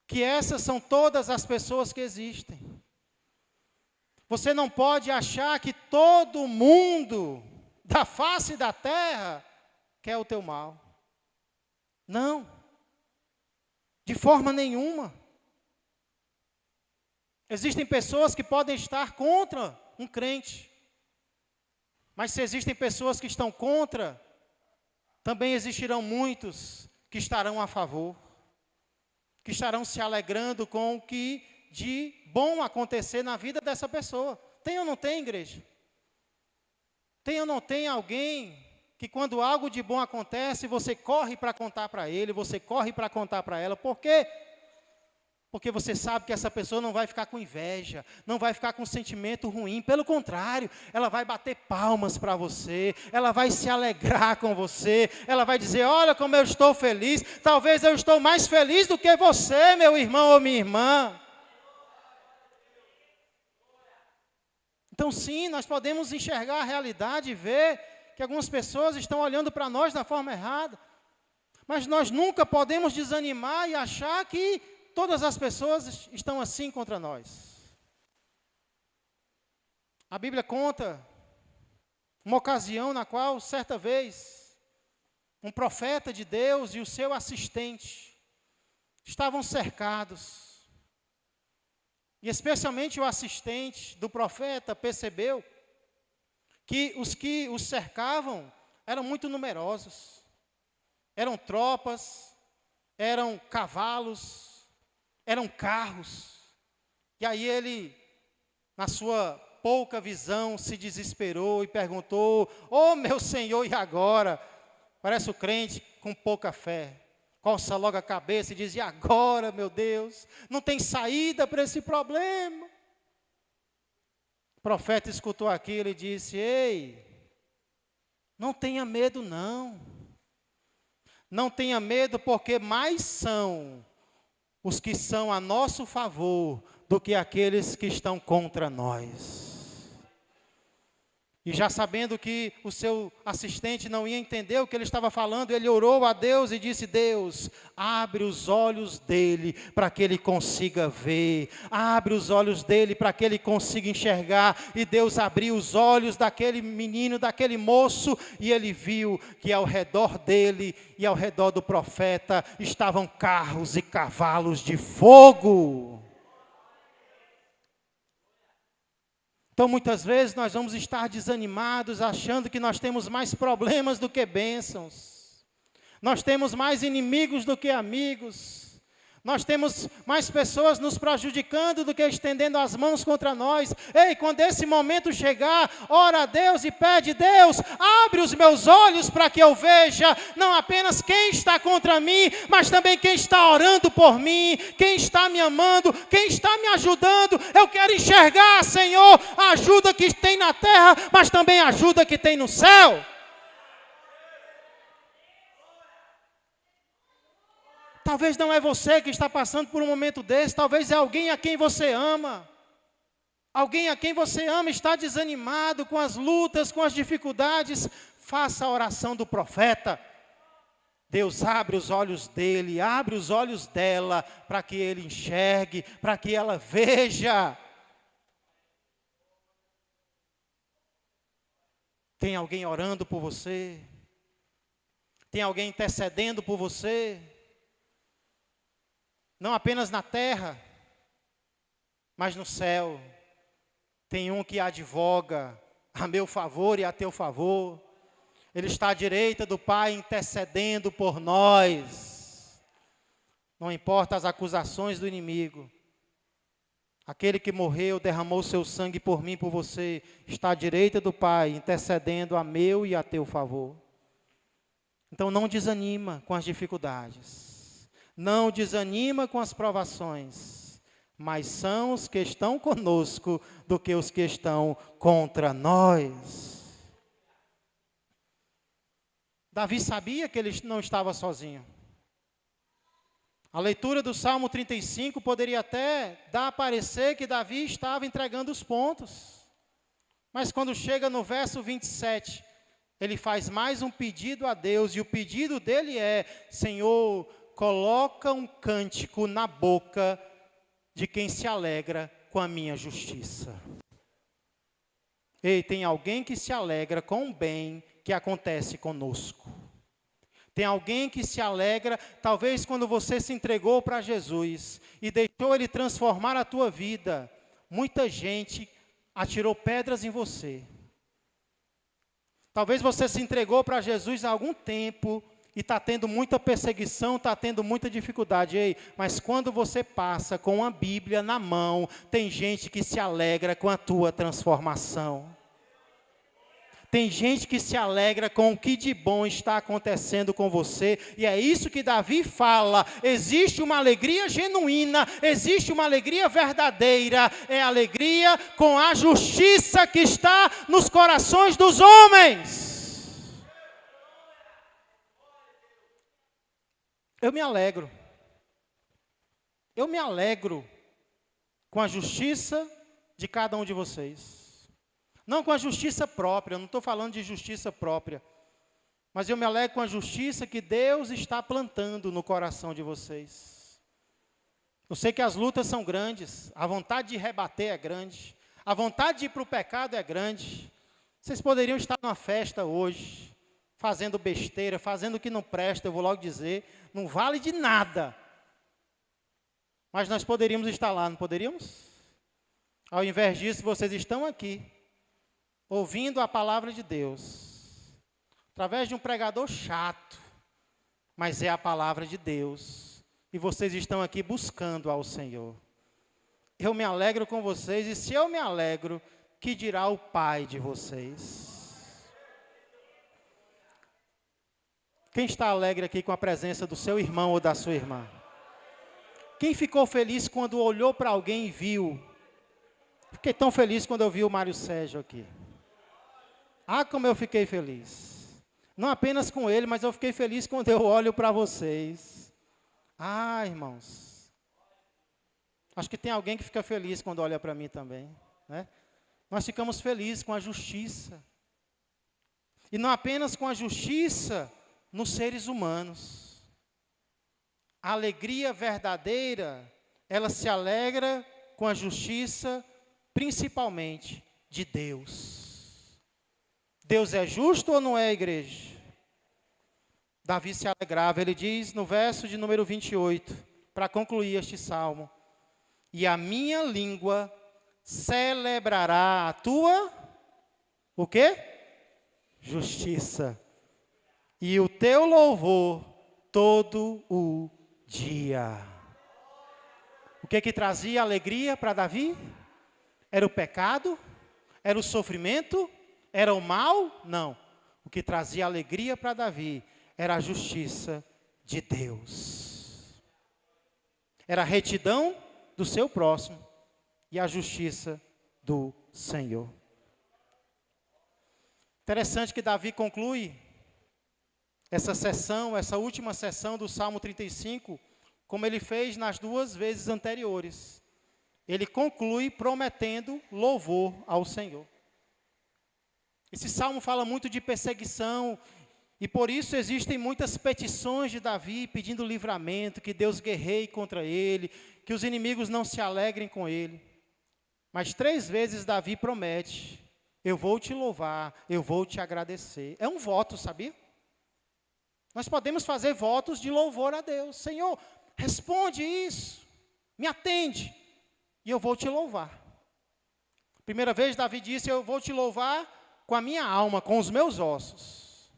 que essas são todas as pessoas que existem. Você não pode achar que todo mundo da face da terra quer o teu mal. Não. De forma nenhuma. Existem pessoas que podem estar contra um crente. Mas se existem pessoas que estão contra, também existirão muitos que estarão a favor. Que estarão se alegrando com o que de bom acontecer na vida dessa pessoa. Tem ou não tem, igreja? Tem ou não tem alguém que quando algo de bom acontece, você corre para contar para ele, você corre para contar para ela. Por quê? Porque você sabe que essa pessoa não vai ficar com inveja, não vai ficar com sentimento ruim. Pelo contrário, ela vai bater palmas para você, ela vai se alegrar com você, ela vai dizer, olha como eu estou feliz, talvez eu estou mais feliz do que você, meu irmão ou minha irmã. Então sim, nós podemos enxergar a realidade e ver que algumas pessoas estão olhando para nós da forma errada. Mas nós nunca podemos desanimar e achar que todas as pessoas estão assim contra nós. A Bíblia conta uma ocasião na qual, certa vez, um profeta de Deus e o seu assistente estavam cercados. E especialmente o assistente do profeta percebeu que os cercavam eram muito numerosos. Eram tropas, eram cavalos, eram carros. E aí ele, na sua pouca visão, se desesperou e perguntou, meu Senhor, e agora? Parece o crente com pouca fé. Coça logo a cabeça e diz, e agora, meu Deus? Não tem saída para esse problema. O profeta escutou aquilo e disse, ei, não tenha medo não. Não tenha medo, porque mais são os que são a nosso favor do que aqueles que estão contra nós. E já sabendo que o seu assistente não ia entender o que ele estava falando, ele orou a Deus e disse: Deus, abre os olhos dele para que ele consiga ver. Abre os olhos dele para que ele consiga enxergar. E Deus abriu os olhos daquele menino, daquele moço, e ele viu que ao redor dele e ao redor do profeta estavam carros e cavalos de fogo. Então, muitas vezes, nós vamos estar desanimados, achando que nós temos mais problemas do que bênçãos. Nós temos mais inimigos do que amigos. Nós temos mais pessoas nos prejudicando do que estendendo as mãos contra nós. Ei, quando esse momento chegar, ora a Deus e pede: Deus, abre os meus olhos para que eu veja não apenas quem está contra mim, mas também quem está orando por mim, quem está me amando, quem está me ajudando. Eu quero enxergar, Senhor, a ajuda que tem na terra, mas também a ajuda que tem no céu. Talvez não é você que está passando por um momento desse, talvez é alguém a quem você ama. Alguém a quem você ama está desanimado com as lutas, com as dificuldades. Faça a oração do profeta. Deus abre os olhos dele, abre os olhos dela, para que ele enxergue, para que ela veja. Tem alguém orando por você? Tem alguém intercedendo por você? Não apenas na terra, mas no céu. Tem um que advoga a meu favor e a teu favor. Ele está à direita do Pai intercedendo por nós. Não importa as acusações do inimigo. Aquele que morreu, derramou seu sangue por mim e por você, está à direita do Pai intercedendo a meu e a teu favor. Então não desanima com as dificuldades. Não desanima com as provações, mas são os que estão conosco do que os que estão contra nós. Davi sabia que ele não estava sozinho. A leitura do Salmo 35 poderia até dar a parecer que Davi estava entregando os pontos. Mas quando chega no verso 27, ele faz mais um pedido a Deus, e o pedido dele é: Senhor, coloca um cântico na boca de quem se alegra com a minha justiça. Ei, tem alguém que se alegra com o bem que acontece conosco. Tem alguém que se alegra, talvez quando você se entregou para Jesus e deixou Ele transformar a tua vida, muita gente atirou pedras em você. Talvez você se entregou para Jesus há algum tempo, e está tendo muita perseguição, está tendo muita dificuldade. Ei, mas quando você passa com a Bíblia na mão, tem gente que se alegra com a tua transformação. Tem gente que se alegra com o que de bom está acontecendo com você. E é isso que Davi fala. Existe uma alegria genuína, existe uma alegria verdadeira. É alegria com a justiça que está nos corações dos homens. Eu me alegro com a justiça de cada um de vocês. Não com a justiça própria, eu não estou falando de justiça própria. Mas eu me alegro com a justiça que Deus está plantando no coração de vocês. Eu sei que as lutas são grandes, a vontade de rebater é grande, a vontade de ir para o pecado é grande. Vocês poderiam estar numa festa hoje, fazendo besteira, fazendo o que não presta, eu vou logo dizer, não vale de nada. Mas nós poderíamos estar lá, não poderíamos? Ao invés disso, vocês estão aqui, ouvindo a palavra de Deus, através de um pregador chato, mas é a palavra de Deus, e vocês estão aqui buscando ao Senhor. Eu me alegro com vocês, e se eu me alegro, que dirá o Pai de vocês? Quem está alegre aqui com a presença do seu irmão ou da sua irmã? Quem ficou feliz quando olhou para alguém e viu? Fiquei tão feliz quando eu vi o Mário Sérgio aqui. Ah, como eu fiquei feliz. Não apenas com ele, mas eu fiquei feliz quando eu olho para vocês. Ah, irmãos. Acho que tem alguém que fica feliz quando olha para mim também, né? Nós ficamos felizes com a justiça. E não apenas com a justiça nos seres humanos. A alegria verdadeira, ela se alegra com a justiça, principalmente de Deus. Deus é justo ou não é, igreja? Davi se alegrava, ele diz no verso de número 28, para concluir este salmo: e a minha língua celebrará a tua, o quê? Justiça. E o teu louvor todo o dia. O que trazia alegria para Davi? Era o pecado? Era o sofrimento? Era o mal? Não. O que trazia alegria para Davi era a justiça de Deus. Era a retidão do seu próximo e a justiça do Senhor. Interessante que Davi conclui essa sessão, essa última sessão do Salmo 35, como ele fez nas duas vezes anteriores. Ele conclui prometendo louvor ao Senhor. Esse salmo fala muito de perseguição, e por isso existem muitas petições de Davi pedindo livramento, que Deus guerreie contra ele, que os inimigos não se alegrem com ele. Mas 3 vezes Davi promete: eu vou te louvar, eu vou te agradecer. É um voto, sabia? Nós podemos fazer votos de louvor a Deus. Senhor, responde isso, me atende, e eu vou te louvar. Primeira vez Davi disse: eu vou te louvar com a minha alma, com os meus ossos.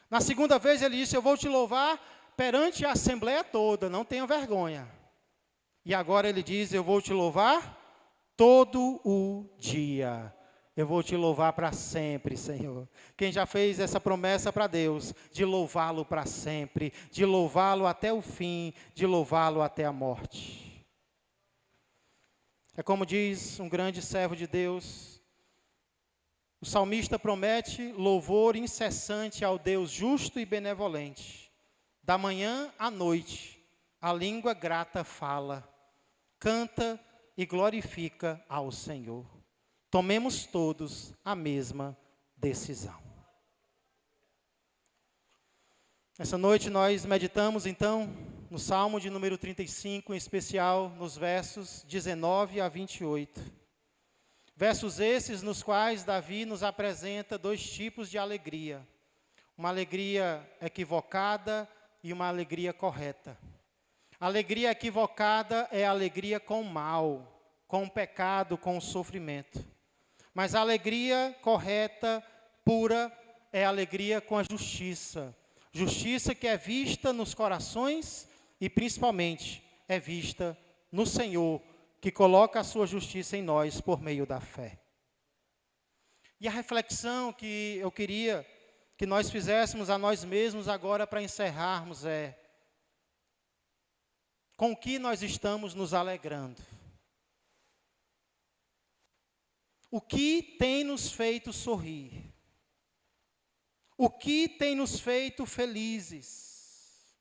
Na segunda vez ele disse: eu vou te louvar perante a assembleia toda, não tenha vergonha. E agora ele diz: eu vou te louvar todo o dia. Eu vou te louvar para sempre, Senhor. Quem já fez essa promessa para Deus, de louvá-lo para sempre, de louvá-lo até o fim, de louvá-lo até a morte. É como diz um grande servo de Deus, o salmista promete louvor incessante ao Deus justo e benevolente. Da manhã à noite, a língua grata fala, canta e glorifica ao Senhor. Tomemos todos a mesma decisão. Essa noite nós meditamos então no Salmo de número 35, em especial nos versos 19 a 28. Versos esses nos quais Davi nos apresenta 2 tipos de alegria. Uma alegria equivocada e uma alegria correta. A alegria equivocada é a alegria com o mal, com o pecado, com o sofrimento. Mas a alegria correta, pura, é a alegria com a justiça. Justiça que é vista nos corações e principalmente é vista no Senhor, que coloca a sua justiça em nós por meio da fé. E a reflexão que eu queria que nós fizéssemos a nós mesmos agora para encerrarmos é: com o que nós estamos nos alegrando? O que tem nos feito sorrir? O que tem nos feito felizes?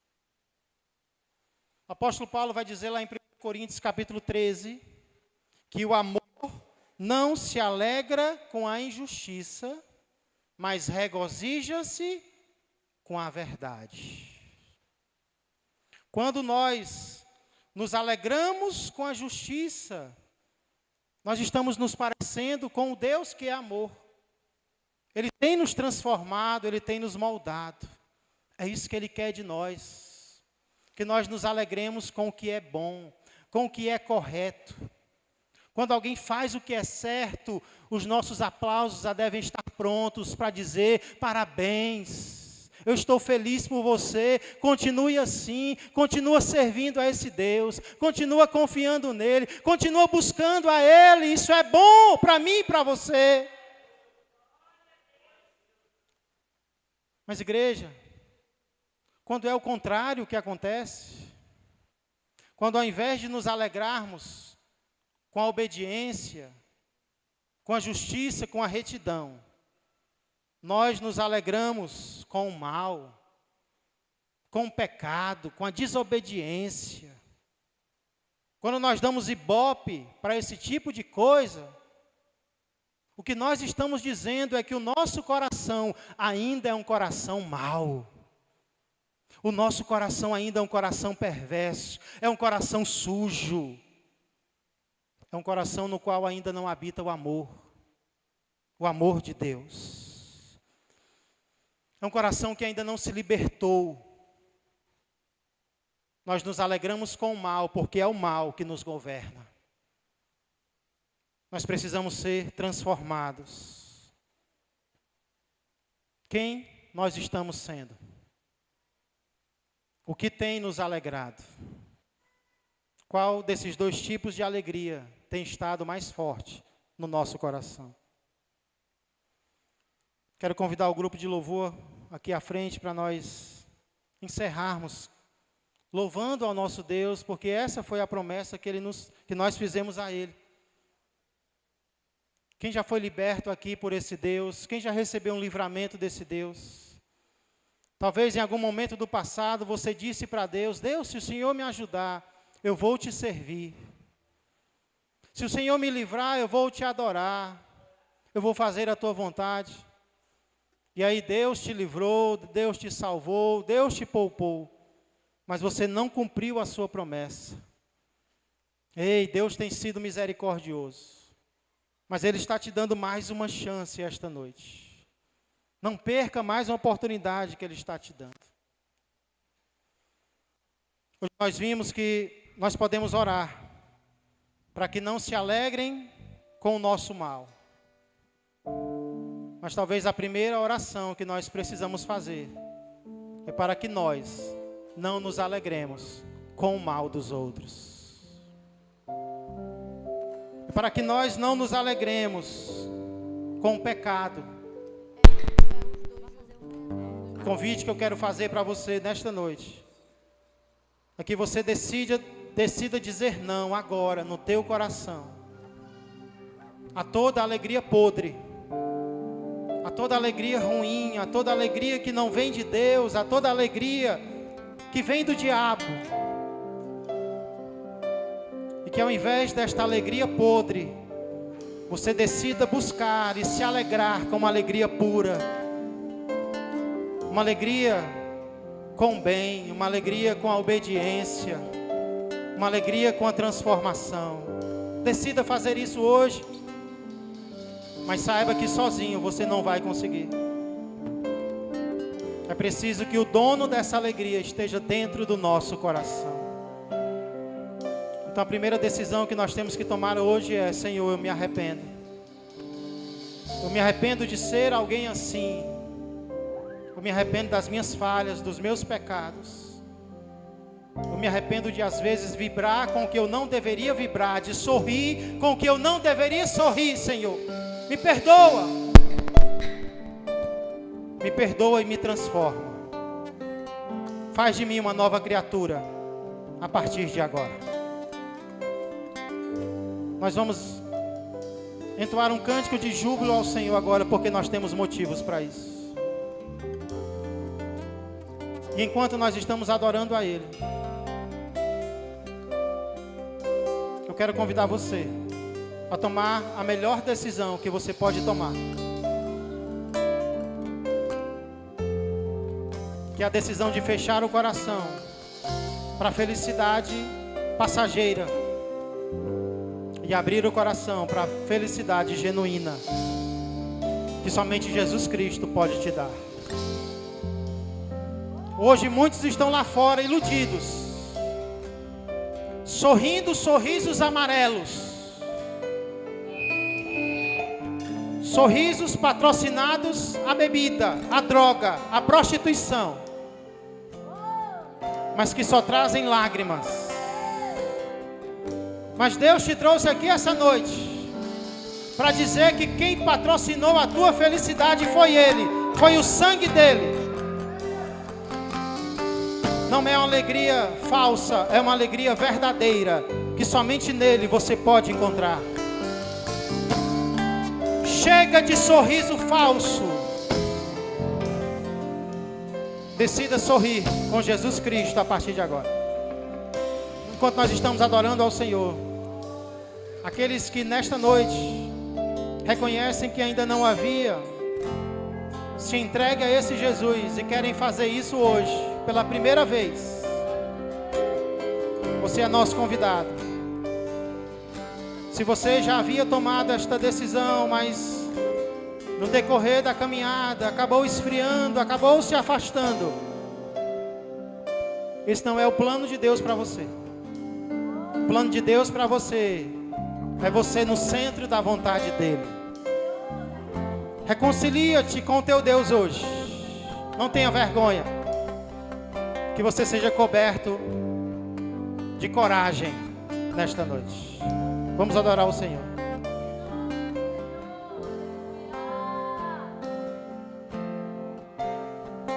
O apóstolo Paulo vai dizer lá em 1 Coríntios capítulo 13, que o amor não se alegra com a injustiça, mas regozija-se com a verdade. Quando nós nos alegramos com a justiça, nós estamos nos parecendo com o Deus que é amor. Ele tem nos transformado, Ele tem nos moldado. É isso que Ele quer de nós. Que nós nos alegremos com o que é bom, com o que é correto. Quando alguém faz o que é certo, os nossos aplausos já devem estar prontos para dizer: parabéns. Eu estou feliz por você, continue assim, continua servindo a esse Deus, continua confiando nele, continua buscando a Ele, isso é bom para mim e para você. Mas igreja, quando é o contrário que acontece, quando ao invés de nos alegrarmos com a obediência, com a justiça, com a retidão, nós nos alegramos com o mal, com o pecado, com a desobediência. Quando nós damos ibope para esse tipo de coisa, o que nós estamos dizendo é que o nosso coração ainda é um coração mau. O nosso coração ainda é um coração perverso, é um coração sujo. É um coração no qual ainda não habita o amor de Deus. É um coração que ainda não se libertou. Nós nos alegramos com o mal, porque é o mal que nos governa. Nós precisamos ser transformados. Quem nós estamos sendo? O que tem nos alegrado? Qual desses dois tipos de alegria tem estado mais forte no nosso coração? Quero convidar o grupo de louvor aqui à frente para nós encerrarmos louvando ao nosso Deus, porque essa foi a promessa que nós fizemos a Ele. Quem já foi liberto aqui por esse Deus? Quem já recebeu um livramento desse Deus? Talvez em algum momento do passado você disse para Deus: Deus, se o Senhor me ajudar, eu vou te servir. Se o Senhor me livrar, eu vou te adorar. Eu vou fazer a tua vontade. E aí Deus te livrou, Deus te salvou, Deus te poupou. Mas você não cumpriu a sua promessa. Ei, Deus tem sido misericordioso. Mas Ele está te dando mais uma chance esta noite. Não perca mais uma oportunidade que Ele está te dando. Hoje nós vimos que nós podemos orar para que não se alegrem com o nosso mal. Mas talvez a primeira oração que nós precisamos fazer é para que nós não nos alegremos com o mal dos outros. É para que nós não nos alegremos com o pecado. O convite que eu quero fazer para você nesta noite é que você decida dizer não agora no teu coração a toda alegria podre, a toda alegria ruim, a toda alegria que não vem de Deus, a toda alegria que vem do diabo. E que ao invés desta alegria podre, você decida buscar e se alegrar com uma alegria pura, uma alegria com o bem, uma alegria com a obediência, uma alegria com a transformação. Decida fazer isso hoje, mas saiba que sozinho você não vai conseguir. É preciso que o dono dessa alegria esteja dentro do nosso coração. Então a primeira decisão que nós temos que tomar hoje é: Senhor, eu me arrependo. Eu me arrependo de ser alguém assim. Eu me arrependo das minhas falhas, dos meus pecados. Eu me arrependo de às vezes vibrar com o que eu não deveria vibrar, de sorrir com o que eu não deveria sorrir, Senhor. Me perdoa. Me perdoa e me transforma. Faz de mim uma nova criatura a partir de agora. Nós vamos entoar um cântico de júbilo ao Senhor agora, porque nós temos motivos para isso. E enquanto nós estamos adorando a Ele, eu quero convidar você a tomar a melhor decisão que você pode tomar. Que é a decisão de fechar o coração para a felicidade passageira e abrir o coração para a felicidade genuína que somente Jesus Cristo pode te dar. Hoje muitos estão lá fora iludidos, sorrindo sorrisos amarelos, sorrisos patrocinados à bebida, à droga, à prostituição, mas que só trazem lágrimas. Mas Deus te trouxe aqui essa noite para dizer que quem patrocinou a tua felicidade foi Ele, foi o sangue dele. Não é uma alegria falsa, é uma alegria verdadeira, que somente nele você pode encontrar. Chega de sorriso falso, Decida sorrir com Jesus Cristo a partir de agora. Enquanto nós estamos adorando ao Senhor, aqueles que nesta noite reconhecem que ainda não havia se entregue a esse Jesus e querem fazer isso hoje, pela primeira vez, você é nosso convidado. Se você já havia tomado esta decisão, mas no decorrer da caminhada acabou esfriando, acabou se afastando, esse não é o plano de Deus para você. O plano de Deus para você é você no centro da vontade dEle. Reconcilia-te com o teu Deus hoje. Não tenha vergonha. Que você seja coberto de coragem nesta noite. Vamos adorar o Senhor.